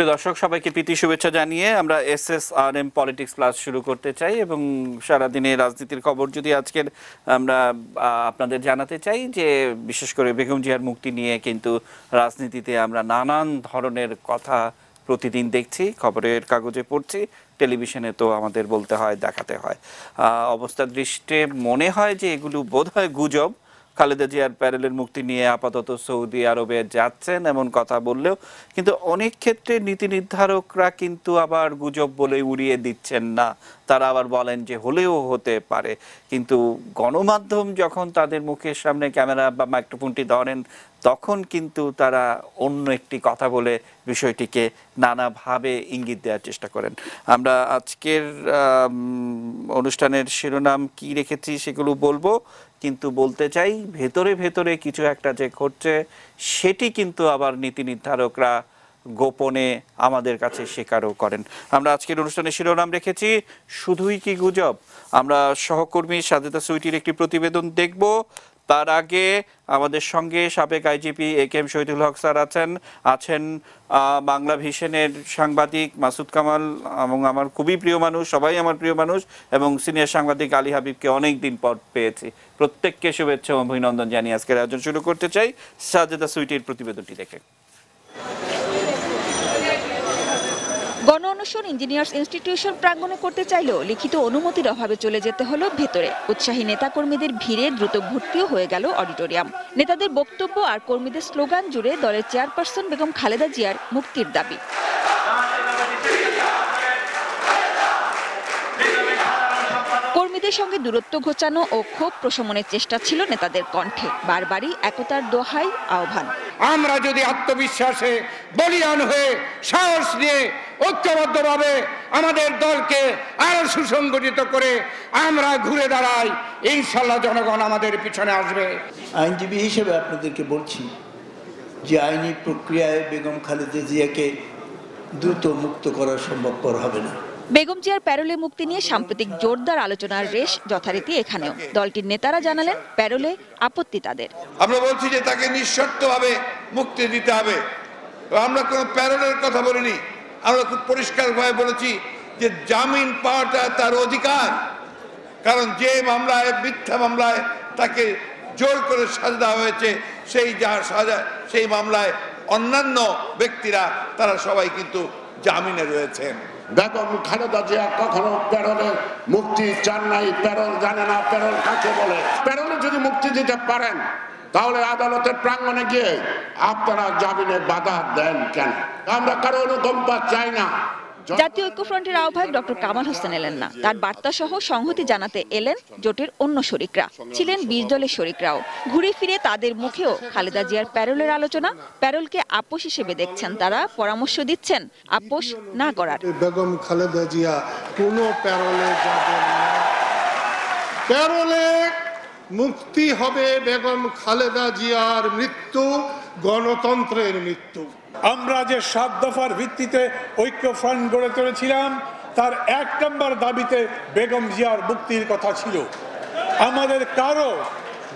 প্রিয় দর্শক, সবাইকে প্রীতি শুভেচ্ছা জানিয়ে আমরা SSRM পলিটিক্স প্লাস শুরু করতে চাই এবং সারাদিনের রাজনীতির খবর যদি আজকের আমরা আপনাদের জানাতে চাই যে বিশেষ করে বেগম জিয়ার মুক্তি নিয়ে কিন্তু রাজনীতিতে আমরা নানান ধরনের কথা প্রতিদিন দেখছি, খবরের কাগজে পড়ছি, টেলিভিশনে তো আমাদের বলতে হয়, দেখাতে হয়। অবস্থার দৃষ্টে মনে হয় যে এগুলো বোধহয় গুজব। খালেদা জিয়ার প্যারেলের মুক্তি নিয়ে আপাতত সৌদি আরবে যাচ্ছেন এমন কথা বললেও কিন্তু অনেক ক্ষেত্রে নীতি নির্ধারকরা কিন্তু আবার গুজব বলে উড়িয়ে দিচ্ছেন না। তারা আবার বলেন যে হলেও হতে পারে, কিন্তু গণমাধ্যম যখন তাদের মুখের সামনে ক্যামেরা বা মাইক্রোফোনটি ধরেন তখন কিন্তু তারা অন্য একটি কথা বলে বিষয়টিকে নানাভাবে ইঙ্গিত দেওয়ার চেষ্টা করেন। আমরা আজকের অনুষ্ঠানের শিরোনাম কি রেখেছি সেগুলো বলবো, কিন্তু বলতে চাই ভেতরে ভেতরে কিছু একটা যে ঘটছে সেটি কিন্তু আবার নীতি নির্ধারকরা গোপনে আমাদের কাছে স্বীকারও করেন। আমরা আজকের অনুষ্ঠানের শিরোনাম রেখেছি শুধুই কি গুজব। আমরা সহকর্মী সাজেদা সুইটির একটি প্রতিবেদন দেখব। তার আগে আমাদের সঙ্গে সাবেক আইজিপি AKM শহীদুল হক স্যার আছেন বাংলা ভিশনের সাংবাদিক মাসুদ কামাল, এবং আমার খুবই প্রিয় মানুষ, সবাই আমার প্রিয় মানুষ, এবং সিনিয়র সাংবাদিক আলী হাবিবকে অনেক দিন পর পেয়েছি। প্রত্যেককে শুভেচ্ছা ও অভিনন্দন জানিয়ে আজকের আয়োজন শুরু করতে চাই সাজেদা সুইটির প্রতিবেদনটি দেখে। গণ অনশন ইঞ্জিনিয়ার্স ইনস্টিটিউশন প্রাঙ্গণে করতে চাইলেও লিখিত অনুমতির অভাবে চলে যেতে হলো ভেতরে। উৎসাহী নেতাকর্মীদের ভিড়ে দ্রুত ভর্তিও হয়ে গেল অডিটোরিয়াম। নেতাদের বক্তব্য আর কর্মীদের স্লোগান জুড়ে দলের চেয়ারপারসন বেগম খালেদা জিয়ার মুক্তির দাবি। কর্মীদের সঙ্গে দূরত্ব ঘোচানো ও ক্ষোভ প্রশমনের চেষ্টা ছিল নেতাদের কণ্ঠে। বারবারই একতার দোহাই, আহ্বান। আমরা যদি আত্মবিশ্বাসে বলিয়ান হয়ে সাহস নিয়ে ঐক্যবদ্ধভাবে আমাদের দলকে আরো সুসংগঠিত করে আমরা ঘুরে দাঁড়াই, ইনশাল্লাহ জনগণ আমাদের পিছনে আসবে। আইনজীবী হিসেবে আপনাদেরকে বলছি যে আইনি প্রক্রিয়ায় বেগম খালেদা জিয়াকে দ্রুত মুক্ত করা সম্ভবপর হবে না। বেগম জিয়ার প্যারোলে মুক্তি নিয়ে সাম্প্রতিক জোরদার আলোচনার রেশ যথারীতি এখানেও। দলটির নেতারা জানালেন প্যারোলে আপত্তি তাদের। আমরা বলছি যে তাকে নিঃশর্তভাবে মুক্তি দিতে হবে। আমরা কোনো প্যারোলের কথা বলিনি, আমরা খুব পরিষ্কারভাবে বলেছি যে জামিন পাওয়াটা তার অধিকার। কারণ যে মামলায়, মিথ্যা মামলায় তাকে জোর করে সাজা দেওয়া হয়েছে, সেই মামলায় অন্যান্য ব্যক্তিরা তারা সবাই কিন্তু জামিনে রয়েছেন। বেগম খালেদা জিয়া কখনো প্যারোলের মুক্তি চান নাই, প্যারোল জানে না প্যারোল কাকে বলে। প্যারোলে যদি মুক্তি দিতে পারেন তাহলে আদালতের প্রাঙ্গণে গিয়ে আপনারা জামিনে বাধা দেন কেন? আমরা কারো অনুকম্পা চাই না। জাতীয় ঐক্যফ্রন্টের আহ্বায়ক ডক্টর কামাল হোসেন এলেন না। তার বার্তা সহ সংহতি জানাতে এলেন জোটের অন্য শরিকরা। ছিলেন 20 দলের শরিকরাও। ঘুরে ফিরে তাদের মুখেও খালেদা জিয়ার প্যারোলের আলোচনা। প্যারোলকে আপোষ হিসেবে দেখছেন তারা, পরামর্শ দিচ্ছেন আপোষ না করার। বেগম খালেদা জিয়া কোনো প্যারোলে যাবেন না। প্যারোলে মুক্তি হবে বেগম খালেদা জিয়ার মৃত্যু গণতন্ত্রের মৃত্যু। আমরা যে 7 দফার ভিত্তিতে ঐক্যফ্রন্ট গড়ে তুলেছিলাম তার 1 নম্বর দাবিতে বেগম জিয়ার মুক্তির কথা ছিল। আমাদের কারো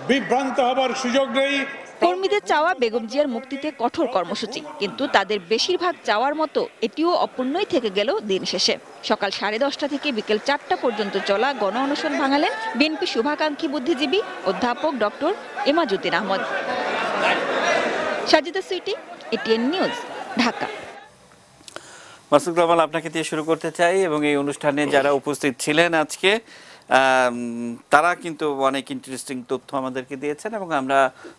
বিভ্রান্ত হবার সুযোগ নেই। কর্মীদের চাওয়া বেগম জিয়ার মুক্তিতে কঠোর কর্মসূচি, কিন্তু তাদের বেশিরভাগ চাওয়ার মতো এটিও অপূর্ণই থেকে গেল দিন শেষে। সকাল 10:30 থেকে বিকেল 4টা পর্যন্ত চলা গণ অনশন ভাঙালেন বিএনপি শুভাকাঙ্ক্ষী বুদ্ধিজীবী অধ্যাপক doctor Emajuddin Ahmed. Sajeda Sweety, ATN news, Dhaka. Masud Kamal, আপনাকে দিয়ে শুরু করতে চাই, এবং এই অনুষ্ঠানে যারা উপস্থিত ছিলেন আজকে তারা কিন্তু অনেক ইন্টারেস্টিং তথ্য আমাদেরকে দিয়েছেন, এবং আমরা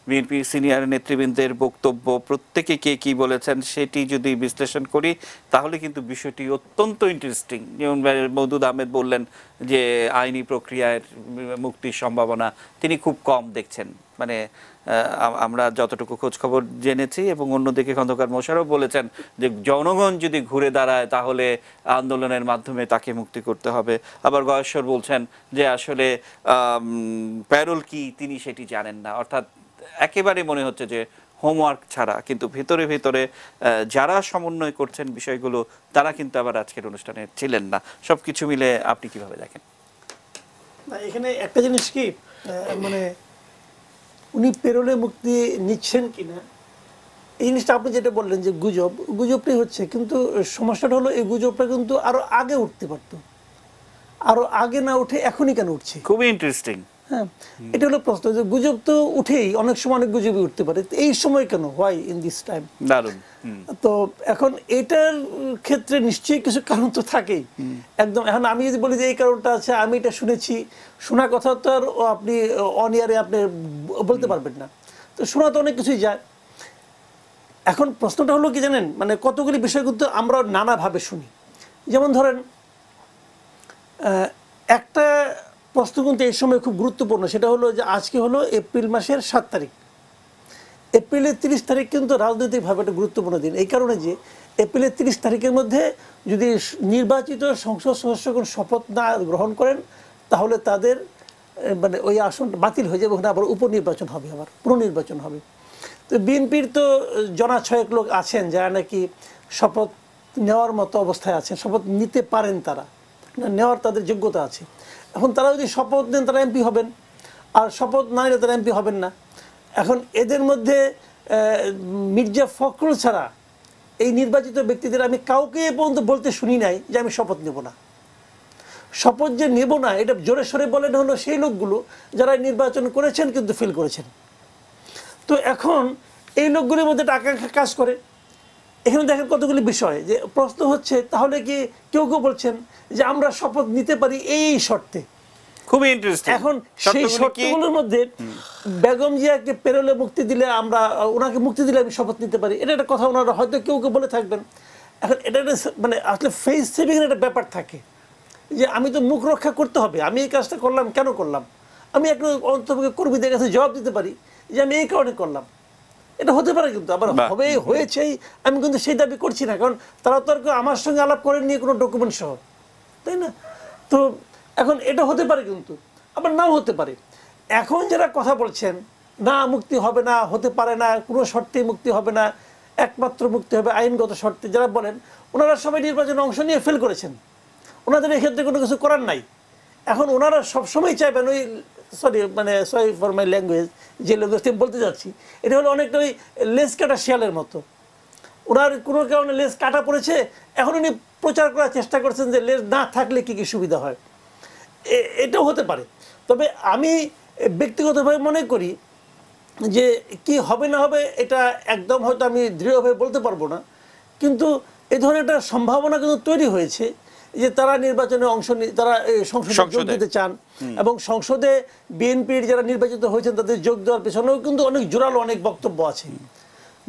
বিএনপি সিনিয়র নেতৃবৃন্দের বক্তব্য প্রত্যেকে কে কী বলেছেন সেটি যদি বিশ্লেষণ করি তাহলে কিন্তু বিষয়টি অত্যন্ত ইন্টারেস্টিং। যেমন মওদুদ আহমেদ বললেন যে আইনি প্রক্রিয়ার মুক্তির সম্ভাবনা তিনি খুব কম দেখছেন। মানে আমরা যতটুকু খোঁজখবর জেনেছি, এবং অন্যদিকে খন্দকার মোশাররফ বলেছেন যে জনগণ যদি ঘুরে দাঁড়ায় তাহলে আন্দোলনের মাধ্যমে তাকে মুক্তি করতে হবে। আবার গয়েশ্বর বলছেন যে আসলে প্যারোল কি তিনি সেটি জানেন না। অর্থাৎ একেবারে মনে হচ্ছে যে হোমওয়ার্ক ছাড়া, কিন্তু ভেতরে ভেতরে যারা সমন্বয় করছেন বিষয়গুলো তারা কিন্তু আবার আজকের অনুষ্ঠানে ছিলেন না। সব কিছু মিলে আপনি কিভাবে দেখেন? এখানে একটা জিনিস কি, মানে উনি পেরোলে মুক্তি নিচ্ছেন কিনা এই জিনিসটা আপনি যেটা বললেন যে গুজবটাই হচ্ছে, কিন্তু সমস্যাটা হলো এই গুজবটা কিন্তু আরো আগে উঠতে পারতো, আরো আগে না উঠে এখনই কেন উঠছে? খুবই ইন্টারেস্টিং। হ্যাঁ, এটা হলো প্রশ্ন যে গুজব তো উঠেই, অনেক সময় অনেক গুজবই উঠতে পারে, এই সময় কেন, হোয়াই ইন দিস টাইম? দারুণ। তো এখন এটার ক্ষেত্রে নিশ্চয়ই কিছু কারণ তো থাকেই একদম। এখন আমি যদি বলি যে এই কারণটা আছে, আমি এটা শুনেছি, শোনা কথা তো আর আপনি অন ইয়ারে আপনি বলতে পারবেন না, তো শোনা তো অনেক কিছুই যায়। এখন প্রশ্নটা হলো কি জানেন, মানে কতগুলি বিষয় কিন্তু আমরা নানাভাবে শুনি। যেমন ধরেন একটা প্রশ্ন কিন্তু এই সময় খুব গুরুত্বপূর্ণ, সেটা হলো যে আজকে হলো এপ্রিল মাসের 7 তারিখ, এপ্রিলের 30 তারিখ কিন্তু রাজনৈতিকভাবে একটা গুরুত্বপূর্ণ দিন, এই কারণে যে এপ্রিলের 30 তারিখের মধ্যে যদি নির্বাচিত সংসদ সদস্যগণ শপথ না গ্রহণ করেন তাহলে তাদের মানে ওই আসনটা বাতিল হয়ে যাবে, ওখানে আবার উপনির্বাচন হবে, আবার পুনর্নির্বাচন হবে। তো বিএনপির তো জনা 6 লোক আছেন যারা নাকি শপথ নেওয়ার মতো অবস্থায় আছেন, শপথ নিতে পারেন, তারা নেওয়ার তাদের যোগ্যতা আছে। এখন তারা যদি শপথ নেন তারা এমপি হবেন, আর শপথ না নিলে তারা এমপি হবেন না। এখন এদের মধ্যে মির্জা ফখরুল ছাড়া এই নির্বাচিত ব্যক্তিদের আমি কাউকে পর্যন্ত বলতে শুনি নাই যে আমি শপথ নেব না। শপথ যে নেব না এটা জোরে সরে বলেন হলো সেই লোকগুলো যারা নির্বাচন করেছেন কিন্তু ফেল করেছেন। তো এখন এই লোকগুলোর মধ্যে একটা আকাঙ্ক্ষা কাজ করে। এখানে দেখেন কতগুলি বিষয়, যে প্রশ্ন হচ্ছে তাহলে কি কেউ কেউ বলছেন যে আমরা শপথ নিতে পারি এই শর্তে। খুবই ইন্টারেস্টিং। এখন সেই শর্তগুলোর মধ্যে বেগম জিয়াকে পেরোলে মুক্তি দিলে, আমরা ওনাকে মুক্তি দিলে আমি শপথ নিতে পারি, এটা একটা কথা ওনারা হয়তো কেউ কেউ বলে থাকবেন। এখন এটা একটা মানে আসলে ফেস সেভিং এর একটা ব্যাপার থাকে, যে আমি তো মুখ রক্ষা করতে হবে, আমি এই কাজটা করলাম কেন করলাম, আমি একটা অন্তর্ভুক্ত কর্মীদের কাছে জবাব দিতে পারি যে আমি এই কারণে করলাম। এটা হতে পারে, কিন্তু আবার হবে হয়েছেই আমি কিন্তু সেই দাবি করছি না, কারণ তারা তো আর আমার সঙ্গে আলাপ করেন নিয়ে কোনো ডকুমেন্ট সহ, তাই না? তো এখন এটা হতে পারে, কিন্তু আবার নাও হতে পারে। এখন যারা কথা বলছেন না মুক্তি হবে না, হতে পারে না, কোনো শর্তেই মুক্তি হবে না, একমাত্র মুক্তি হবে আইনগত শর্তে, যারা বলেন ওনারা সবাই নির্বাচনে অংশ নিয়ে ফেল করেছেন, ওনাদের এক্ষেত্রে কোনো কিছু করার নাই। এখন ওনারা সবসময় চাইবেন ওই সরি ফর মাই ল্যাঙ্গুয়েজ, যে ল্যাঙ্গুয়েজ আমি বলতে যাচ্ছি এটা হলো অনেকটা ওই লেজ কাটা শিয়ালের মতো। ওনার কোনো কারণে লেজ কাটা পড়েছে, এখন উনি প্রচার করার চেষ্টা করছেন যে লেজ না থাকলে কী কী সুবিধা হয়। এটাও হতে পারে। তবে আমি ব্যক্তিগতভাবে মনে করি যে কি হবে না হবে এটা একদম হয়তো আমি দৃঢ়ভাবে বলতে পারবো না, কিন্তু এই ধরনের একটা সম্ভাবনা কিন্তু তৈরি হয়েছে যে তারা নির্বাচনে অংশ তারা সংসদে যোগ দিতে চান, এবং সংসদে বিএনপির যারা নির্বাচিত হয়েছেন তাদের যোগ দেওয়ার পেছনেও কিন্তু অনেক জোরালো অনেক বক্তব্য আছে।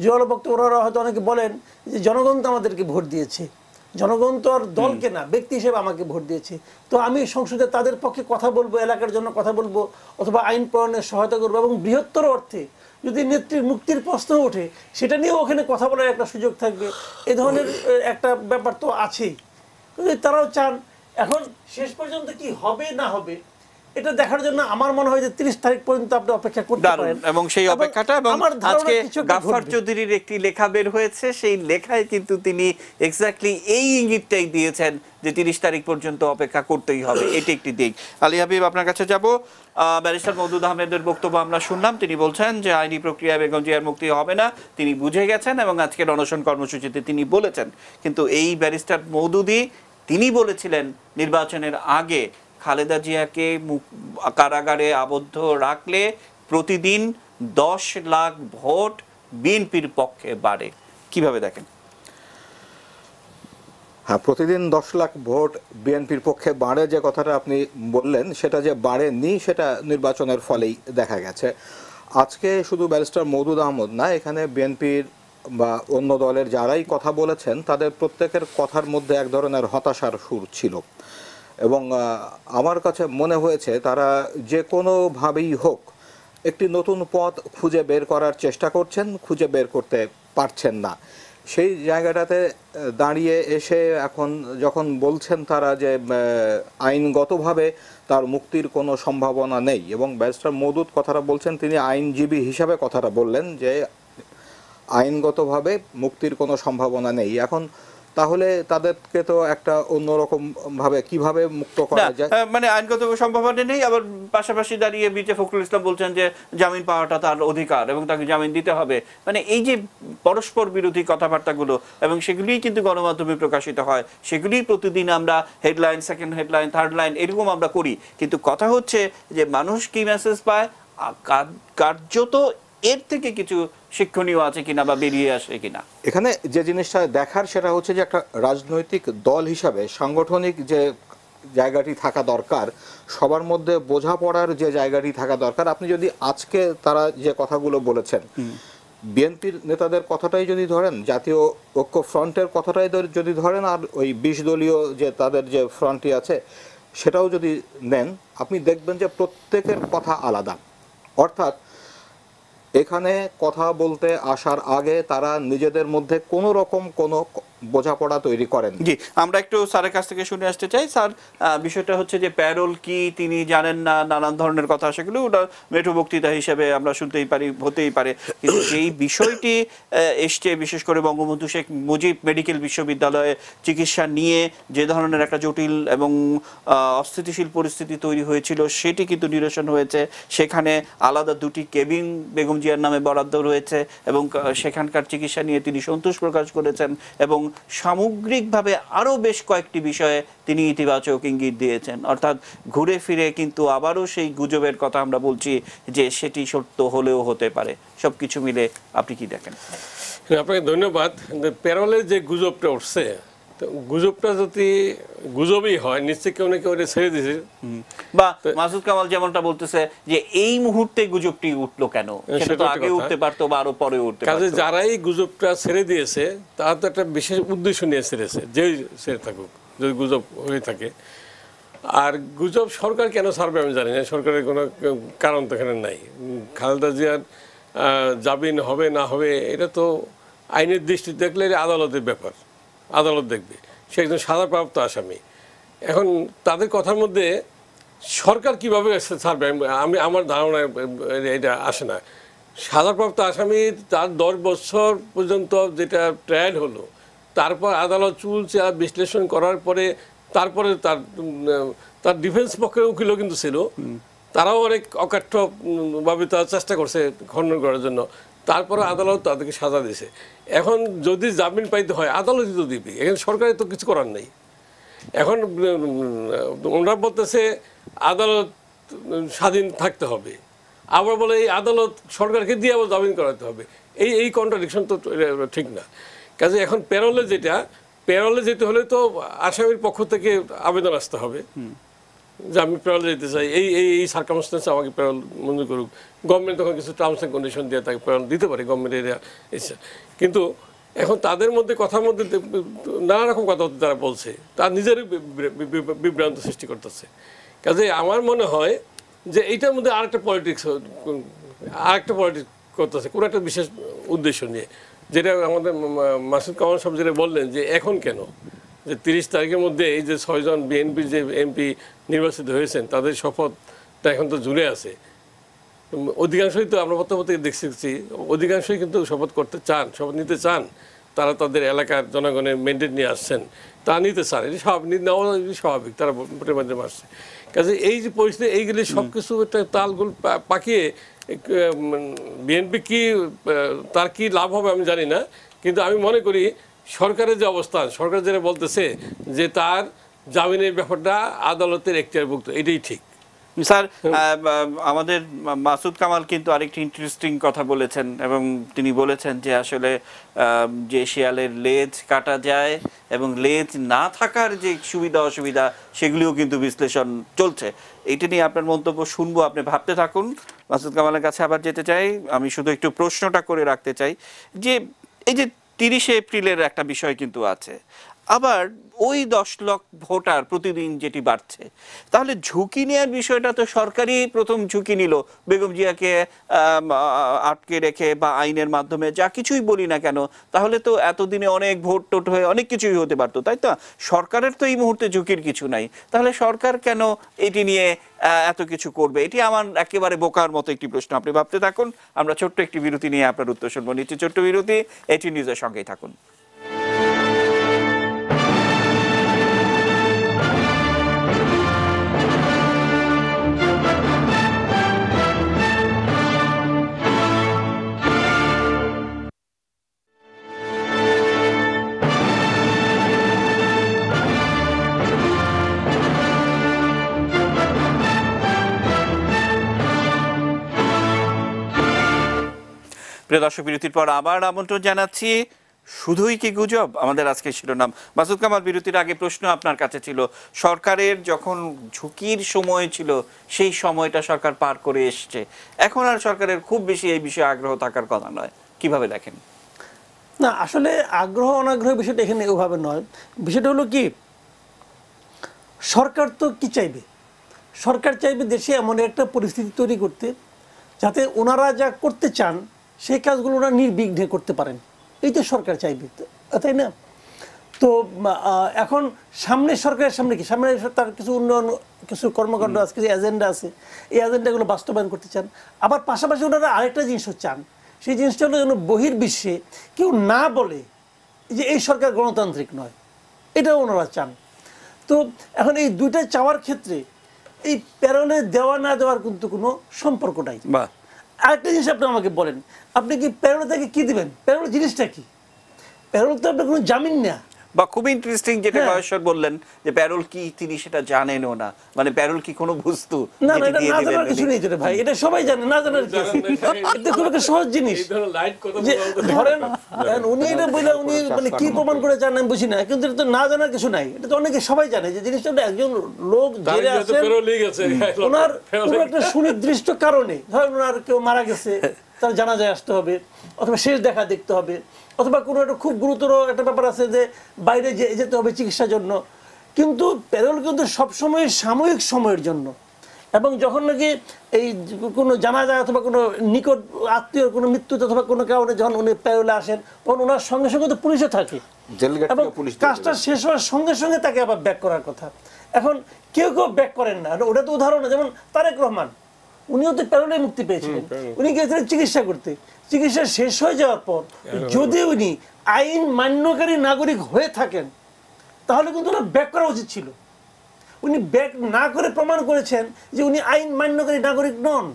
জোরালো বক্তব্য ওনারা হয়তো অনেকে বলেন যে জনগণ তো আমাদেরকে ভোট দিয়েছে, জনগণ তো আর দলকে না ব্যক্তি হিসেবে আমাকে ভোট দিয়েছে, তো আমি সংসদে তাদের পক্ষে কথা বলবো, এলাকার জন্য কথা বলবো, অথবা আইন প্রণয়নের সহায়তা করবো, এবং বৃহত্তর অর্থে যদি নেত্রীর মুক্তির প্রশ্ন ওঠে সেটা নিয়েও ওখানে কথা বলার একটা সুযোগ থাকবে। এ ধরনের একটা ব্যাপার তো আছেই, তারাও চান। এখন শেষ পর্যন্ত কি হবে না হবে এটা দেখার জন্য আমার মনে হয় যে 30 তারিখ পর্যন্ত আপনি অপেক্ষা করতে পারেন, এবং সেই অপেক্ষাটা, এবং আজকে গাফফার চৌধুরীর একটি লেখা বের হয়েছে, সেই লেখায় কিন্তু তিনি এক্স্যাক্টলি এই ইঙ্গিতটাই দিয়েছেন যে 30 তারিখ পর্যন্ত অপেক্ষা করতেই হবে। এটি একটি দিক। আলী হাবিব, আপনার কাছে যাব। ব্যারিস্টার মওদুদ আহমেদের বক্তব্য আমরা শুনলাম, তিনি বলছেন যে আইনি প্রক্রিয়ায় বেগম জিয়ার মুক্তি হবে না, তিনি বুঝে গেছেন এবং আজকের অনশন কর্মসূচিতে তিনি বলেছেন। কিন্তু এই ব্যারিস্টার মওদুদই তিনি বলেছিলেন নির্বাচনের আগে খালেদা জিয়াকে কারাগারে আবদ্ধ রাখলে প্রতিদিন 10 লাখ ভোট বিএনপির পক্ষে বাড়ে। কিভাবে দেখেন? হ্যাঁ, প্রতিদিন 10 লাখ ভোট বিএনপির পক্ষে বাড়ে যে কথাটা আপনি বললেন, সেটা যে বাড়েনি সেটা নির্বাচনের ফলেই দেখা গেছে। আজকে শুধু ব্যারিস্টার মওদুদ আহমদ না, এখানে বিএনপির বা অন্য দলের যারাই কথা বলেছেন তাদের প্রত্যেকের কথার মধ্যে এক ধরনের হতাশার সুর ছিল, এবং আমার কাছে মনে হয়েছে তারা যে কোনোভাবেই হোক একটি নতুন পথ খুঁজে বের করার চেষ্টা করছেন, খুঁজে বের করতে পারছেন না। সেই জায়গাটাতে দাঁড়িয়ে এসে এখন যখন বলছেন তারা যে আইনগতভাবে তার মুক্তির কোনো সম্ভাবনা নেই, এবং ব্যারিস্টার মওদুদ কথাটা বলছেন, তিনি আইনজীবী হিসাবে কথাটা বললেন যে আইনগতভাবে মুক্তির কোনো সম্ভাবনা নেই। এখন তাহলে তাদেরকে তো একটা অন্যরকম ভাবে কিভাবে মুক্ত করা যায়, মানে আইনগত সম্ভাবনা নেই। আবার পাশাপাশি দাঁড়িয়ে মির্জা ফখরুল ইসলাম বলছেন যে জামিন পাওয়াটা তার অধিকার এবং তাকে জামিন দিতে হবে। মানে এই যে পরস্পর বিরোধী কথাবার্তাগুলো, এবং সেগুলিই কিন্তু গণমাধ্যমে প্রকাশিত হয়, সেগুলি প্রতিদিন আমরা headline, second headline, third line এরকম আমরা করি। কিন্তু কথা হচ্ছে যে মানুষ কি মেসেজ পায়, কার্যত এর থেকে কিছু শিক্ষণীয় আছে কিনা বা বেরিয়ে আসে কিনা। এখানে যে জিনিসটা দেখার সেটা হচ্ছে যে একটা রাজনৈতিক দল হিসাবে সাংগঠনিক যে জায়গাটি থাকা দরকার, সবার মধ্যে বোঝাপড়ার যে জায়গাটি থাকা দরকার। আপনি যদি আজকে তারা যে কথাগুলো বলেছেন, বিএনপির নেতাদের কথাটাই যদি ধরেন, জাতীয় ঐক্য ফ্রন্টের কথাটাই যদি ধরেন, আর ওই 20 দলীয় যে তাদের যে ফ্রন্টটি আছে সেটাও যদি নেন, আপনি দেখবেন যে প্রত্যেকের কথা আলাদা। অর্থাৎ এখানে কথা বলতে আসার আগে তারা নিজেদের মধ্যে কোনো রকম কোনো বোঝাপড়া তৈরি করেন। জি, আমরা একটু স্যারের কাছ থেকে শুনে আসতে চাই। স্যার, বিষয়টা হচ্ছে যে প্যারোল কি তিনি জানেন না, নানান ধরনের কথা, সেগুলো ওটা মেঠো বক্তৃতা হিসেবে আমরা শুনতেই পারি, হতেই পারে। কিন্তু এই বিষয়টি এসছে বিশেষ করে বঙ্গবন্ধু শেখ মুজিব মেডিকেল বিশ্ববিদ্যালয়ে চিকিৎসা নিয়ে যে ধরনের একটা জটিল এবং অস্থিতিশীল পরিস্থিতি তৈরি হয়েছিল, সেটি কিন্তু নিরসন হয়েছে। সেখানে আলাদা 2টি কেবিন বেগম জিয়ার নামে বরাদ্দ রয়েছে এবং সেখানকার চিকিৎসা নিয়ে তিনি সন্তোষ প্রকাশ করেছেন এবং সামগ্রিকভাবে আরও বেশ কয়েকটি বিষয়ে তিনি ইতিবাচক ইঙ্গিত দিয়েছেন। অর্থাৎ ঘুরে ফিরে কিন্তু আবারও সেই গুজবের কথা আমরা বলছি যে সেটি সত্য হলেও হতে পারে। সবকিছু মিলে আপনি কি দেখেন? আপনাকে ধন্যবাদ। প্যারোলের যে গুজবটা উঠছে, গুজবটা যদি গুজবই হয়, নিশ্চয়ই কেউ না কেউ ছেড়ে দিয়েছে। বা মাসুদ কামাল যেমনটা বলতেছে যে এই মুহূর্তে গুজবটি উঠলো কেন, সেটা তো আগে উঠতে পারতো বা আরো পরে উঠতে পারতো। কাজে যারাই গুজবটা ছেড়ে দিয়েছে তারা তো একটা বিশেষ উদ্দেশ্য নিয়ে ছেড়েছে, যেই ছেড়ে থাকুক যদি গুজব হয়ে থাকে। আর গুজব সরকার কেন ছাড়বে আমি জানি না, সরকারের কোনো কারণ তো এখানে নাই। খালেদা জিয়ার জামিন হবে না হবে এটা তো আইনের দৃষ্টি দেখলে আদালতের ব্যাপার, আদালত দেখবে। সে একজন সাজাপ্রাপ্ত আসামি। এখন তাদের কথার মধ্যে সরকার কিভাবে ছাড়বে আমি আমার ধারণা এটা আসে না। সাজাপ্রাপ্ত আসামি তার 10 বছর পর্যন্ত যেটা ট্রায়াল হলো, তারপর আদালত চুলচেরা বিশ্লেষণ করার পরে তারপরে তার ডিফেন্স পক্ষের উকিলও কিন্তু ছিল, তারাও অনেক অকাঠ্যভাবে তার চেষ্টা করছে খণ্ডন করার জন্য। তারপরে আদালত তাদেরকে সাজা দিয়েছে। এখন যদি জামিন পাইতে হয় আদালতই তো দিবে, এখানে সরকারের তো কিছু করার নেই। এখন ওনারা বলতেছে আদালত স্বাধীন থাকতে হবে, আবার বলে এই আদালত সরকারকে দিয়ে আবার জামিন করাতে হবে। এই কন্ট্রাডিকশন তো ঠিক না। কাজে এখন প্যারোলে যেতে হলে তো আসামির পক্ষ থেকে আবেদন আসতে হবে যে আমি প্যারোলে যেতে চাই, এই সার্কামস্টেন্সে আমাকে প্যারোল মঞ্জুর করুক। গভর্নমেন্ট তখন কিছু টার্মস অ্যান্ড কন্ডিশন দিয়ে তাকে প্যারোল দিতে পারে, গভর্নমেন্ট এরিয়া ইচ্ছা। কিন্তু এখন তাদের মধ্যে কথার মধ্যে নানা রকম কথা তারা বলছে, তার নিজেরই বিভ্রান্ত সৃষ্টি করতেছে। কাজে আমার মনে হয় যে এইটার মধ্যে আরেকটা পলিটিক্স করতেছে, কোনো একটা বিশেষ উদ্দেশ্য নিয়ে, যেটা আমাদের মাসুদ কামাল সাহেব যেটা বললেন যে এখন কেন যে 30 তারিখের মধ্যে এই যে 6 জন বিএনপির যে এমপি নির্বাচিত হয়েছেন তাদের শপথটা এখন তো ঝুলে আছে। অধিকাংশই তো আমরা প্রত্যেক দেখছি, অধিকাংশই কিন্তু শপথ করতে চান, শপথ নিতে চান। তারা তাদের এলাকার জনগণের ম্যান্ডেট নিয়ে আসছেন, তা নিতে চান, এটি স্বাভাবিক, তারা ভোটের মাধ্যমে আসছে। কাজে এই যে পরিস্থিতি, এইগুলি সব কিছু একটা তালগোল পাকিয়ে বিএনপি কি তার কি লাভ হবে আমি জানি না। কিন্তু আমি মনে করি সরকারের যে অবস্থান, সরকার যেটা বলতেছে যে তার জামিনের ব্যাপারটা আদালতের এখতিয়ারভুক্ত, এটাই ঠিক। স্যার, আমাদের মাসুদ কামাল কিন্তু আরেকটি ইন্টারেস্টিং কথা বলেছেন এবং তিনি বলেছেন যে আসলে যে শিয়ালের লেজ কাটা যায় এবং লেজ না থাকার যে সুবিধা অসুবিধা সেগুলিও কিন্তু বিশ্লেষণ চলছে। এইটা নিয়ে আপনার মন্তব্য শুনবো, আপনি ভাবতে থাকুন। মাসুদ কামালের কাছে আবার যেতে চাই, আমি শুধু একটু প্রশ্নটা করে রাখতে চাই যে এই যে 30শে এপ্রিলের একটা বিষয় কিন্তু আছে, আবার ওই 10 লাখ ভোটার প্রতিদিন যেটি বাড়ছে, তাহলে ঝুঁকি নেওয়ার বিষয়টা তো সরকারই প্রথম ঝুঁকি নিল, বেগম জিয়াকে আটকে রেখে বা আইনের মাধ্যমে যা কিছুই বলি না কেন, তাহলে তো এতদিনে অনেক ভোট টোট হয়ে অনেক কিছুই হতে পারতো, তাই তো? সরকারের তো এই মুহূর্তে ঝুঁকির কিছু নাই, তাহলে সরকার কেন এটি নিয়ে এত কিছু করবে? এটি আমার একেবারে বোকার মতো একটি প্রশ্ন। আপনি ভাবতে থাকুন, আমরা ছোট্ট একটি বিরতি নিয়ে আপনার উত্তর শুনবো। নিচে ছোট্ট বিরতি, এটি নিউজের সঙ্গেই থাকুন। প্রিয় দর্শক, বিরতির পর আবার আমন্ত্রণ জানাচ্ছি। শুধুই কি গুজব আমাদের আজকে শিরোনাম। মাসুদ কামাল, বিরতির আগে প্রশ্ন আপনার কাছে ছিল, সরকারের যখন ঝুঁকির সময় ছিল সেই সময়টা সরকার পার করে এসছে, এখন আর সরকারের খুব বেশি এই বিষয়ে আগ্রহ থাকার কথা নয়, কিভাবে দেখেন? না, আসলে আগ্রহ অনাগ্রহ বিষয়টা এখানে ওভাবে নয়। বিষয়টা হলো কি, সরকার তো কি চাইবে, সরকার চাইবে দেশে এমন একটা পরিস্থিতি তৈরি করতে যাতে ওনারা যা করতে চান সেই কাজগুলো ওনারা নির্বিঘ্নে করতে পারেন, এই তো সরকার চাইবে, তাই না? তো এখন সামনে সরকারের সামনে কি, সামনে তার কিছু উন্নয়ন, কিছু কর্মকাণ্ড আছে, কিছু এজেন্ডা আছে, এই এজেন্ডাগুলো বাস্তবায়ন করতে চান। আবার পাশাপাশি ওনারা আরেকটা জিনিসও চান, সেই জিনিসটা হলো যেন বহির্বিশ্বে কেউ না বলে যে এই সরকার গণতান্ত্রিক নয়, এটাও ওনারা চান। তো এখন এই দুইটা চাওয়ার ক্ষেত্রে এই প্যারোলে দেওয়া না দেওয়ার কিন্তু কোনো সম্পর্ক নাই। আরেকটা জিনিস আপনি আমাকে বলেন, আপনি কি প্যারোলে থেকে কি দিবেন? প্যারোল জিনিসটা কি? প্যারোল তো আপনার কোনো জামিন না। বা খুব ইন্টারেস্টিং যেটা গয়েশ্বর বললেন যে প্যারোল কি তিনি সেটা জানেনও না, মানে প্যারোল কি কোনো বস্তু? না না, এটা না জানার কিছু নেই তো ভাই, এটা সবাই জানে, না জানার কি আছে? এটা খুব একটা সহজ জিনিস। যে ধরেন উনি এটা বলে উনি মানে কি প্রমাণ করে জানেন আমি বুঝি না, কিন্তু এটা তো না জানার কিছু নাই, এটা তো অনেকে সবাই জানে যে জিনিসটা একজন লোক জেলে আছেন, ওনার কোনো একটা সুনির্দিষ্ট কারণে, ধরেন ওনার কেউ মারা গেছে, তার জানাজায় আসতে হবে, অথবা শেষ দেখা দেখতে হবে, অথবা কোনো একটা খুব গুরুতর একটা ব্যাপার আছে যে বাইরে যেতে হবে চিকিৎসার জন্য। কিন্তু প্যারোল কিন্তু সবসময় সাময়িক সময়ের জন্য, এবং যখন নাকি এই কোনো জানা যায় অথবা কোনো নিকট আত্মীয় কোনো মৃত্যুতে অথবা কোনো কারণে যখন উনি প্যারোলে আসেন, তখন ওনার সঙ্গে সঙ্গে তো পুলিশও থাকে, এবং কাজটা শেষ হওয়ার সঙ্গে সঙ্গে তাকে আবার ব্যাক করার কথা। এখন কেউ কেউ ব্যাক করেন না, ওটা তো উদাহরণ, যেমন তারেক রহমান, উনিও তো প্যারোলে মুক্তি পেয়েছিলেন, উনি গিয়েছিলেন চিকিৎসা করতে, চিকিৎসা শেষ হয়ে যাওয়ার পর যদি উনি আইন মান্যকারী নাগরিক হয়ে থাকেন তাহলে কিন্তু ওনার ব্যাক করা উচিত ছিল। উনি ব্যাক না করে প্রমাণ করেছেন যে উনি আইন মান্যকারী নাগরিক নন।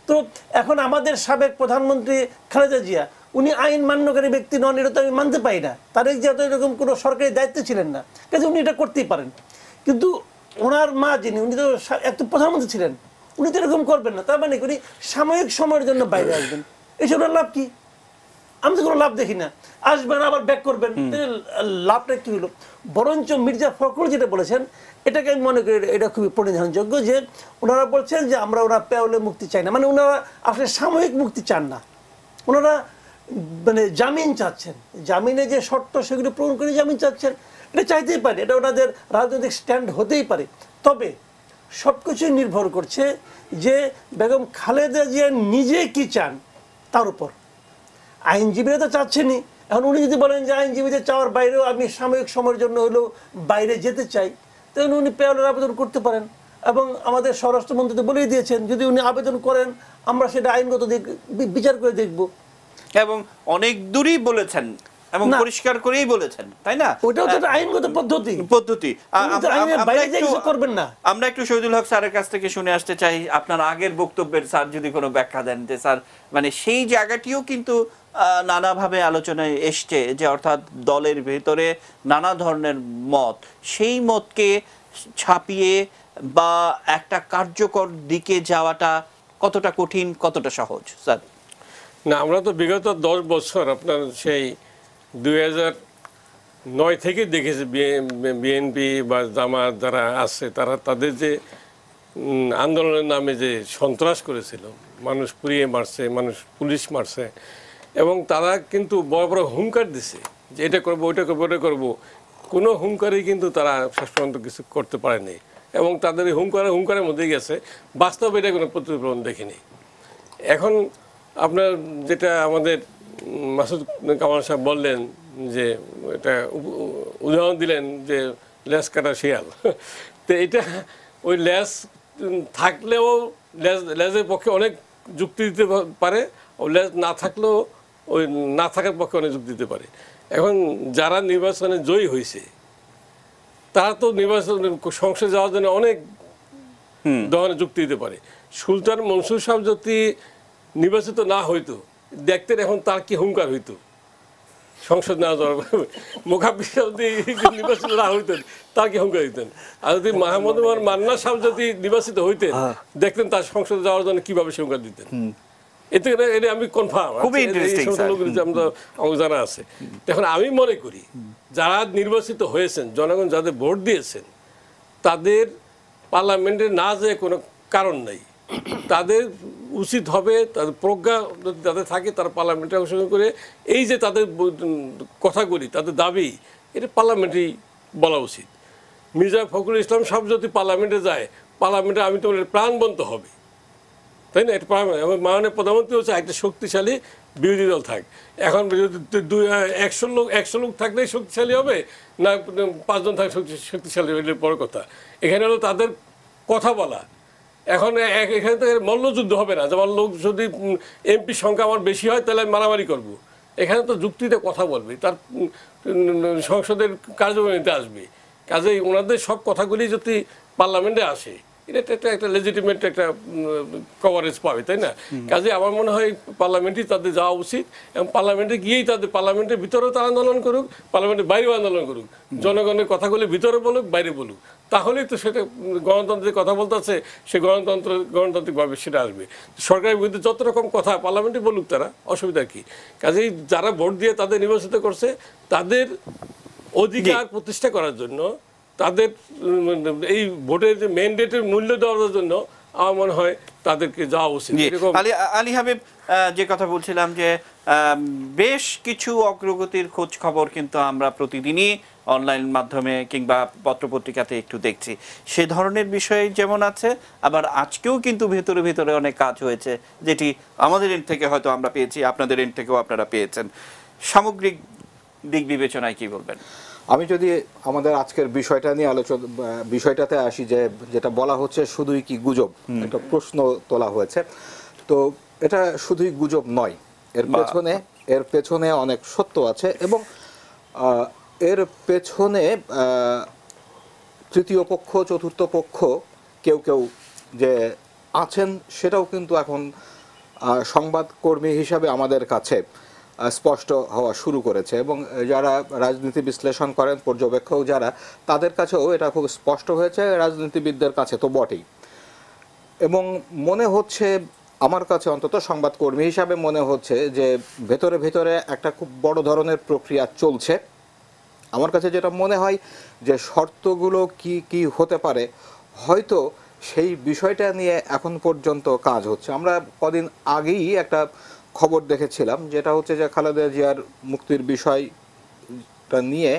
তো এখন আমাদের সাবেক প্রধানমন্ত্রী খালেদা জিয়া, উনি আইন মান্যকারী ব্যক্তি নন, এটা তো আমি মানতে পারি না। তারেক জিয়া তো এরকম কোনো সরকারি দায়িত্বে ছিলেন না, কাজে উনি এটা করতেই পারেন। কিন্তু ওনার মা যিনি, উনি তো একজন প্রধানমন্ত্রী ছিলেন, উনি তো এরকম করবেন না। তার মানে উনি সাময়িক সময়ের জন্য বাইরে আসবেন, এসব লাভ কি? আমি তো কোনো লাভ দেখি না। আসবেন আবার ব্যাক করবেন, লাভটা কি হলো? বরঞ্চ মির্জা ফখরুল যেটা বলেছেন, এটাকে আমি মনে করি এটা খুবই পরিধানযোগ্য, যে ওনারা বলছেন যে আমরা ওনারা প্যারোলে মুক্তি চাই না, মানে ওনারা আসলে সাময়িক মুক্তি চান না, ওনারা মানে জামিন চাচ্ছেন, জামিনে যে শর্ত সেগুলো পূরণ করে জামিন চাচ্ছেন। এটা চাইতেই পারে, এটা ওনাদের রাজনৈতিক স্ট্যান্ড হতেই পারে। তবে সব কিছুই নির্ভর করছে যে বেগম খালেদা জিয়া নিজে কি চান তার উপর। আইনজীবীরা তো চাচ্ছেনই, এখন উনি যদি বলেন যে আইনজীবীদের চাওয়ার বাইরেও আমি সাময়িক সময়ের জন্য হলেও বাইরে যেতে চাই, তাহলে উনি প্যারোলের আবেদন করতে পারেন। এবং আমাদের স্বরাষ্ট্রমন্ত্রী তো বলেই দিয়েছেন, যদি উনি আবেদন করেন আমরা সেটা আইনগত বিচার করে দেখব। এবং অনেক দূরই বলেছেন এবং পরিষ্কার করেই বলেছেন, তাই না? ওটাও তো আইনগত পদ্ধতি। আমরা একটু শহীদুল হক স্যারের কাছ থেকে শুনে আসতে চাই আপনার আগের বক্তব্যের, স্যার যদি কোনো ব্যাখ্যা দেন যে স্যার মানে সেই জায়গাটিও কিন্তু নানাভাবে আলোচনায় এসছে, যে অর্থাৎ দলের ভেতরে নানা ধরনের মত, সেই মতকে ছাপিয়ে বা একটা কার্যকর দিকে যাওয়াটা কতটা কঠিন, কতটা সহজ? স্যার না, আমরা তো বিগত 10 বছর আপনার সেই 2009 থেকে দেখেছি বিএনপি বা জামাত যারা আছে তারা তাদের যে আন্দোলনের নামে যে সন্ত্রাস করেছিল, মানুষ পুড়িয়ে মারছে, মানুষ পুলিশ মারছে, এবং তারা কিন্তু বড় বড় হুঙ্কার দিছে যে এটা করবো, ওইটা করবো, ওটা করবো। কোনো হুঙ্কারই কিন্তু তারা শেষ পর্যন্ত কিছু করতে পারেনি, এবং তাদের এই হুঙ্কারের মধ্যেই গেছে, বাস্তবে এটা কোনো প্রতিফলন দেখিনি। এখন আপনার যেটা আমাদের মাসুদ কামাল সাহেব বললেন, যে এটা উদাহরণ দিলেন যে লেজ কাটা শিয়াল, তো এটা ওই লেজ থাকলেও লেজের পক্ষে অনেক যুক্তি দিতে পারে, ও লেজ না থাকলেও ওই না থাকার পক্ষে অনেক যুক্তি দিতে পারে। এখন যারা নির্বাচনে জয়ী হয়েছে তারা তো নির্বাচন সংসদে যাওয়ার জন্য অনেক ধরনের যুক্তি দিতে পারে। সুলতান মনসুর সাহেব যদি নির্বাচিত না হইতো, দেখতেন এখন তার কি হুঙ্কার হইতো সংসদ না যাওয়ার, মোকাব্বির সাহেব যদি নির্বাচিত না হইতেন তার কি হুঙ্কার দিতেন, আর যদি মাহমুদ মান্না সাহেব যদি নির্বাচিত হইতেন দেখতেন তার সংসদে যাওয়ার জন্য কিভাবে হুঙ্কার দিতেন। এতে এটা আমি কনফার্ম, খুবই ইন্টারেস্টিং আমার জানা আছে। এখন আমি মনে করি যারা নির্বাচিত হয়েছেন, জনগণ যাদের ভোট দিয়েছেন, তাদের পার্লামেন্টে না যেয়ে কোনো কারণ নেই। তাদের উচিত হবে, তাদের প্রজ্ঞা যদি তাদের থাকে, তারা পার্লামেন্টে অংশগ্রহণ করে এই যে তাদের কথাগুলি, তাদের দাবি, এটা পার্লামেন্টেই বলা উচিত। মির্জা ফখরুল ইসলাম সব যদি পার্লামেন্টে যায়, পার্লামেন্টে আমি তো প্রাণবন্ত হবে, তাই না? মাননীয় প্রধানমন্ত্রী হচ্ছে একটা শক্তিশালী বিরোধী দল থাক। এখন 100 লোক থাকলেই শক্তিশালী হবে না 5 জন থাকলে শক্তিশালী হবে, এটা বড় কথা। এখানে হলো তাদের কথা বলা। এখন এখানে তো মল্লযুদ্ধ হবে না, যেমন লোক যদি এমপি সংখ্যা আমার বেশি হয় তাহলে আমি মারামারি করবো। এখানে তো যুক্তিতে কথা বলবে, তার সংসদের কার্যক্রমে আসবে। কাজেই ওনাদের সব কথাগুলি যদি পার্লামেন্টে আসে, এটা একটা লেজিটিমেট একটা কভারেজ পাবে, তাই না? কাজে আমার মনে হয় পার্লামেন্টই তাদের যাওয়া উচিত, এবং পার্লামেন্টে গিয়েই তাদের পার্লামেন্টের ভিতরেও তারা আন্দোলন করুক, পার্লামেন্টের বাইরেও আন্দোলন করুক, জনগণের কথাগুলি ভিতরে বলুক, বাইরে বলুক, তাহলেই তো সেটা গণতন্ত্রের কথা বলতে আছে, সে গণতান্ত্রিকভাবে সেটা আসবে। সরকারের বিরুদ্ধে যত রকম কথা পার্লামেন্টে বলুক, তারা অসুবিধা কি? কাজেই যারা ভোট দিয়ে তাদের নির্বাচিত করছে, তাদের অধিকার প্রতিষ্ঠা করার জন্য, তাদের এই ভোটের যে ম্যান্ডেটের মূল্য দেওয়ার জন্য আমার মনে হয় তাদেরকে যাওয়া উচিত। আলী হাবিব, যে কথা বলছিলাম যে বেশ কিছু অগ্রগতির খোঁজ খবর কিন্তু আমরা প্রতিদিনই অনলাইন মাধ্যমে কিংবা পত্রপত্রিকাতে একটু দেখছি। সে ধরনের বিষয় যেমন আছে, আবার আজকেও কিন্তু ভেতরে ভেতরে অনেক কাজ হয়েছে, যেটি আমাদের এন্ড থেকে হয়তো আমরা পেয়েছি, আপনাদের এন্ড থেকেও আপনারা পেয়েছেন। সামগ্রিক দিক বিবেচনায় কি বলবেন? আমি যদি আমাদের আজকের বিষয়টাতে আসি, যে যেটা বলা হচ্ছে শুধুই কি গুজব, একটা প্রশ্ন তোলা হয়েছে। তো এটা শুধুই গুজব নয়, এর পেছনে অনেক সত্য আছে, এবং এর পেছনে তৃতীয় পক্ষ, চতুর্থ পক্ষ কেউ যে আছেন, সেটাও কিন্তু এখন সংবাদকর্মী হিসাবে আমাদের কাছে স্পষ্ট হওয়া শুরু করেছে, এবং যারা রাজনীতি বিশ্লেষণ করেন, পর্যবেক্ষক যারা, তাদের কাছেও এটা খুব স্পষ্ট হয়েছে, রাজনীতিবিদদের কাছে তো বটেই। এবং মনে হচ্ছে, আমার কাছে অন্তত সংবাদকর্মী হিসাবে মনে হচ্ছে যে ভেতরে ভেতরে একটা খুব বড় ধরনের প্রক্রিয়া চলছে। আমার কাছে যেটা মনে হয় যে শর্তগুলো কি কি হতে পারে, হয়তো সেই বিষয়টা নিয়ে এখন পর্যন্ত কাজ হচ্ছে। আমরা কদিন আগেই একটা খবর দেখেছিলাম, যেটা হচ্ছে যে খালেদা জিয়ার মুক্তির বিষয়টা নিয়ে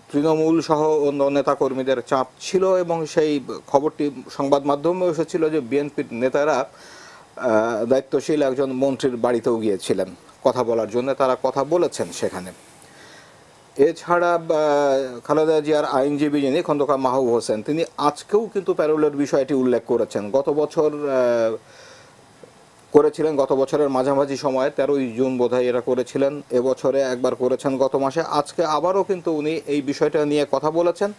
তৃণমূল সহ অন্য নেতাকর্মীদের চাপ ছিল, এবং সেই খবরটি সংবাদ মাধ্যমে এসেছিল যে বিএনপির নেতারা দায়িত্বশীল একজন মন্ত্রীর বাড়িতেও গিয়েছিলেন কথা বলার জন্য, তারা কথা বলেছেন সেখানে। এছাড়া খালেদা জিয়ার আইনজীবী যিনি খন্দকার মাহবুব হোসেন, তিনি আজকেও কিন্তু প্যারোলের বিষয়টি উল্লেখ করেছেন। গত বছরের মাঝামাঝি সময়ে 13ই জুন বোধহয় এরা করেছিলেন, এবছরে একবার করেছেন গত মাসে, আজকে আবারও কিন্তু উনি এই বিষয়টা নিয়ে কথা বলেছেন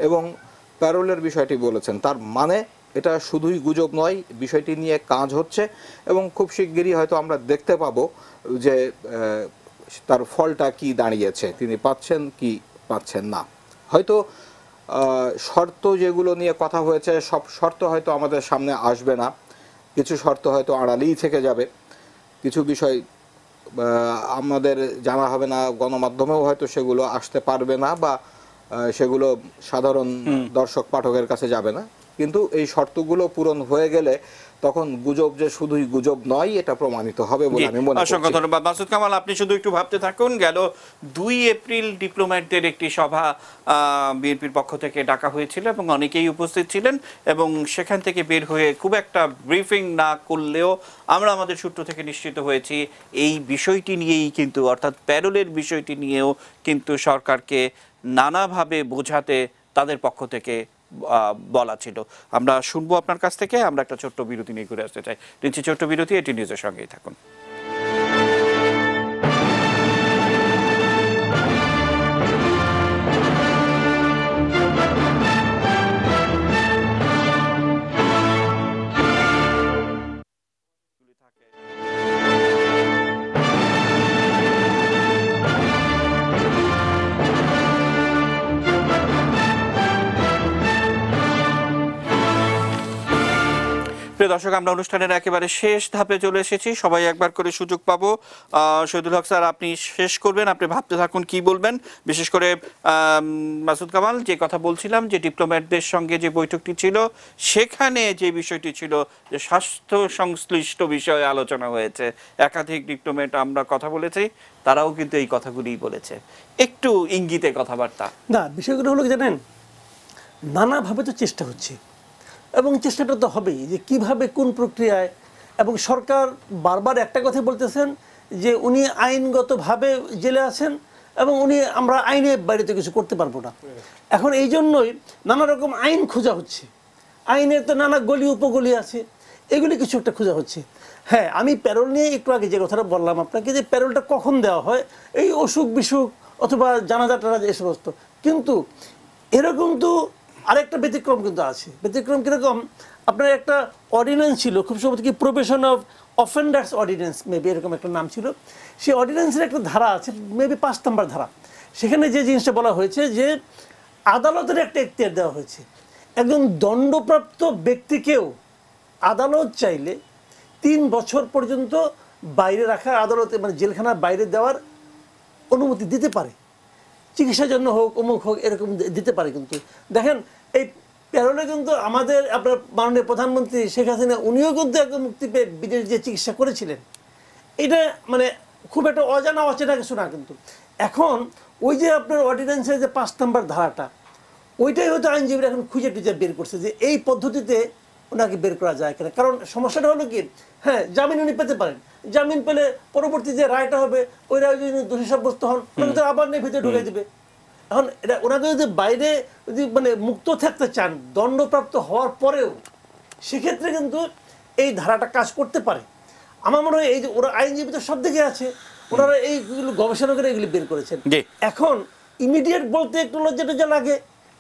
এবং প্যারোলের বিষয়টি বলেছেন। তার মানে এটা শুধুই গুজব নয়, বিষয়টি নিয়ে কাজ হচ্ছে, এবং খুব শিগগিরই হয়তো আমরা দেখতে পাবো যে তার ফলটা কি দাঁড়িয়েছে, তিনি পাচ্ছেন কি পাচ্ছেন না। হয়তো শর্ত যেগুলো নিয়ে কথা হয়েছে, সব শর্ত হয়তো আমাদের সামনে আসবে না, কিছু শর্ত হয়তো আড়ালেই থেকে যাবে, কিছু বিষয় আমাদের জানা হবে না, গণমাধ্যমেও হয়তো সেগুলো আসতে পারবে না, বা সেগুলো সাধারণ দর্শক পাঠকের কাছে যাবে না। কিন্তু এই শর্তগুলো পূরণ হয়ে গেলে তখন গুজব যে শুধুই গুজব নয়, এটা প্রমাণিত হবে বলে আমি মনে করি। অসংখ্য ধন্যবাদ মাসুদ কামাল, আপনি শুধু একটু ভাবতে থাকুন। গেল 2 এপ্রিল ডিপ্লোম্যাটদের একটি সভা বিএনপির পক্ষ থেকে ডাকা হয়েছিল এবং অনেকেই উপস্থিত ছিলেন, এবং সেখান থেকে বের হয়ে খুব একটা ব্রিফিং না করলেও আমরা আমাদের সূত্র থেকে নিশ্চিত হয়েছি এই বিষয়টি নিয়েই কিন্তু, অর্থাৎ প্যারোলের বিষয়টি নিয়েও কিন্তু সরকারকে নানাভাবে বোঝাতে তাদের পক্ষ থেকে বলা ছিল। আমরা শুনবো আপনার কাছ থেকে। আমরা একটা ছোট্ট বিরতি নিয়ে ঘুরে আসতে চাই। নিচ্ছি ছোট্ট বিরতি, এটি নিউজের সঙ্গেই থাকুন। প্রিয় দর্শক, আমরা অনুষ্ঠানের একেবারে শেষ ধাপে চলে এসেছি। সবাই একবার করে সুযোগ পাবো। শহীদুল হক স্যার, আপনি শেষ করবেন, আপনি ভাবতে থাকুন কি বলবেন। বিশেষ করে মাসুদ কামাল, যে কথা বলছিলাম যে ডিপ্লোম্যাটদের সঙ্গে যে বৈঠকটি ছিল সেখানে যে বিষয়টি ছিল যে স্বাস্থ্য সংশ্লিষ্ট বিষয়ে আলোচনা হয়েছে, একাধিক ডিপ্লোম্যাট আমরা কথা বলেছি, তারাও কিন্তু এই কথাগুলিই বলেছে। একটু ইঙ্গিতে কথাবার্তা না, বিষয়গুলো হলো জানেন, নানাভাবে তো চেষ্টা হচ্ছে এবং চেষ্টাটা তো হবেই যে কিভাবে কোন প্রক্রিয়ায়। এবং সরকার বারবার একটা কথা বলতেছেন যে উনি আইনগতভাবে জেলে আছেন এবং আমরা আইনের বাইরে তো কিছু করতে পারবো না। এখন এই জন্যই নানা রকম আইন খোঁজা হচ্ছে, আইনের তো নানা গলি উপগলি আছে, এগুলি কিছু একটা খোঁজা হচ্ছে। হ্যাঁ, আমি প্যারোল নিয়ে একটু আগে যে কথাটা বললাম আপনাকে, যে প্যারোলটা কখন দেওয়া হয়, এই অসুখ বিসুখ অথবা জানাজা টানাজা এ সমস্ত। কিন্তু এরকম তো আরেকটা ব্যতিক্রম কিন্তু আছে। ব্যতিক্রম কীরকম, আপনার একটা অর্ডিন্যান্স ছিল খুব সম্ভবত কি probation of offenders ordinance, maybe এরকম একটা নাম ছিল। সেই অর্ডিন্যান্সের একটা ধারা আছে, মেবি 5 নম্বর ধারা। সেখানে যে জিনিসটা বলা হয়েছে যে আদালতের একটা এখতিয়ার দেওয়া হয়েছে, একজন দণ্ডপ্রাপ্ত ব্যক্তিকেও আদালত চাইলে 3 বছর পর্যন্ত বাইরে রাখা, আদালতে মানে জেলখানার বাইরে দেওয়ার অনুমতি দিতে পারে, চিকিৎসার জন্য হোক অমুক হোক এরকম দিতে পারে। কিন্তু দেখেন এই প্যারোলে কিন্তু আমাদের আপনার মাননীয় প্রধানমন্ত্রী শেখ হাসিনা উনিও কিন্তু একদম মুক্তি পেয়ে বিদেশ যে চিকিৎসা করেছিলেন, এটা মানে খুব একটা অজানা অচেনা কিছু না। কিন্তু এখন ওই যে আপনার অর্ডিন্যান্সের যে 5 নম্বর ধারাটা, ওইটাই হয়তো আইনজীবীরা এখন খুঁজে টুজে বের করছে যে এই পদ্ধতিতে ওনাকে বের করা যায় কিনা। কারণ সমস্যাটা হলো কি, হ্যাঁ জামিন উনি পেতে পারেন, জামিন পেলে পরবর্তী যে রায়টা হবে ওই রায় যদি দোষী সাব্যস্ত হন ওনাকে আবার নিয়ে ভিতরে ঢুকে দেবে। এখন এটা ওনাকে যদি বাইরে যদি মানে মুক্ত থাকতে চান দণ্ডপ্রাপ্ত হওয়ার পরেও, সেক্ষেত্রে কিন্তু এই ধারাটা কাজ করতে পারে। আমার মনে হয় এই যে ওরা আইনজীবী তো সব দিকে আছে, ওনারা এইগুলো গবেষণা করে এগুলি বের করেছেন। এখন ইমিডিয়েট বলতে একটু লজ্জা লাগে,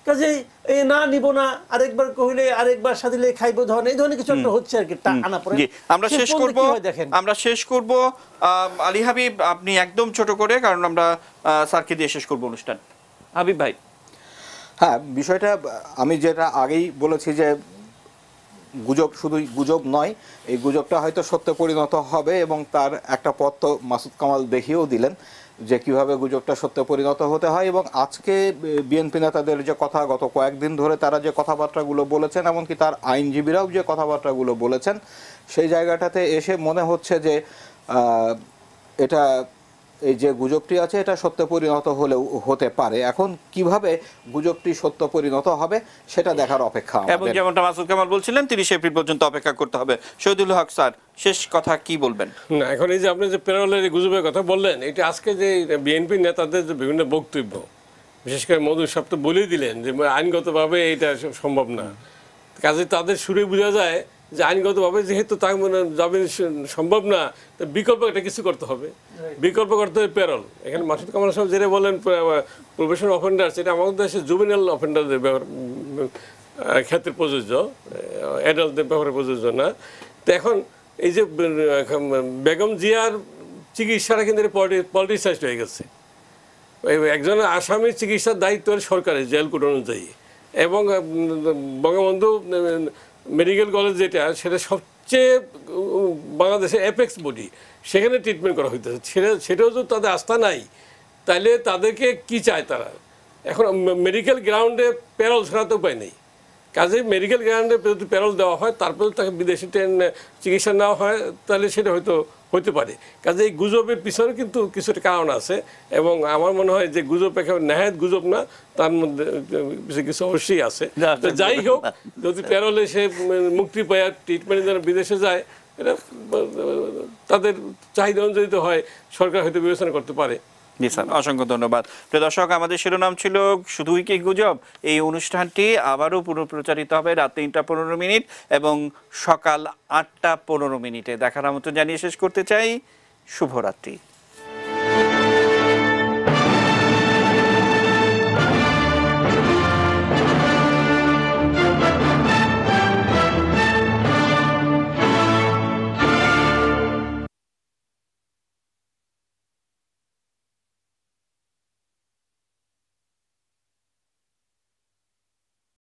কাজেই এই না নিব না, আরেকবার কহিলে আরেকবার সাদিলে খাইব ধরনের এই ধরনের কিছু একটা হচ্ছে আর কি আনা পড়ে। আমরা শেষ করব আলী হাবিব, আপনি একদম ছোট করে, কারণ আমরা স্যারকে দিয়ে শেষ করব অনুষ্ঠান। হাবিব ভাই। হ্যাঁ, বিষয়টা আমি যেটা আগেই বলেছি যে গুজব শুধুই গুজব নয়, এই গুজবটা হয়তো সত্য পরিণত হবে এবং তার একটা পথ তো মাসুদ কামাল দেখিয়েও দিলেন যে কিভাবে গুজবটা সত্য পরিণত হতে হয়। এবং আজকে বিএনপি নেতাদের যে কথা, গত কয়েকদিন ধরে তারা যে কথাবার্তাগুলো বলেছেন, এমনকি তার আইনজীবীরাও যে কথাবার্তাগুলো বলেছেন, সেই জায়গাটাতে এসে মনে হচ্ছে যে এটা এই যে গুজবটি আছে এটা সত্য পরিণত হলেও হতে পারে। এখন কিভাবে গুজবটি সত্য পরিণত হবে সেটা দেখার অপেক্ষা। এবং যেমনটা মাসুদ কামাল বলছিলেন 30 এপ্রিল পর্যন্ত অপেক্ষা করতে হবে। শহীদুল হক স্যার, শেষ কথা কি বলবেন? না, এখন এই যে আপনি যে প্যারোলের গুজবের কথা বললেন, এটা আজকে যে বিএনপি নেতাদের যে বিভিন্ন বক্তব্য, বিশেষ করে মধু সাহেব তো বলেই দিলেন যে আইনগতভাবে এটা সম্ভব না। কাজে তাদের সুরে বোঝা যায় যে আইনগতভাবে যেহেতু তার মনে জামিন সম্ভব না, তো বিকল্প একটা কিছু করতে হবে। বিকল্প করতে হবে প্যারোল। এখানে মাসুদ কামাল সাহেব যেটা বলেন প্রবেশন অফেন্ডার, সেটা আমাদের দেশে জুভেনাইল অফেন্ডারদের ক্ষেত্রে প্রযোজ্য, অ্যাডাল্টদের ব্যাপারে প্রযোজ্য না। তো এখন এই যে বেগম জিয়ার চিকিৎসাটা কিন্তু পলিটিসাইজড হয়ে গেছে। একজন আসামির চিকিৎসার দায়িত্ব সরকারের জেল কোড অনুযায়ী, এবং বঙ্গবন্ধু মেডিকেল কলেজ যেটা, সেটা সবচেয়ে বাংলাদেশের অ্যাপেক্স বডি, সেখানে ট্রিটমেন্ট করা হইতেছে। সেটাও যদি তাদের আস্থা নাই, তাইলে তাদেরকে কি চায় তারা? এখন মেডিকেল গ্রাউন্ডে প্যারোল ছাড়া তো উপায় নেই। কাজে মেডিকেল গ্রাউন্ডে যদি প্যারোল দেওয়া হয়, তারপরে তাকে বিদেশে চিকিৎসা নেওয়া হয়, তাহলে সেটা হয়তো হতে পারে। কাজে এই গুজবের পিছনে কিন্তু কিছুটা কারণ আছে, এবং আমার মনে হয় যে গুজব একেবারে নেহায়েত গুজব না, তার মধ্যে কিছু অবশ্যই আছে। যাই হোক, যদি প্যারোলে সে মুক্তি পায়, ট্রিটমেন্টের জন্য বিদেশে যায়, এটা তাদের চাহিদা অনুযায়ী তো হয়, সরকার হয়তো বিবেচনা করতে পারে। জি স্যার, অসংখ্য ধন্যবাদ। প্রিয় দর্শক, আমাদের শিরোনাম ছিল শুধুই কি গুজব। এই অনুষ্ঠানটি আবারও পুনঃপ্রচারিত হবে রাত 3:15 এবং সকাল 8:15। দেখার আমন্ত্রণ জানিয়ে শেষ করতে চাই। শুভরাত্রি।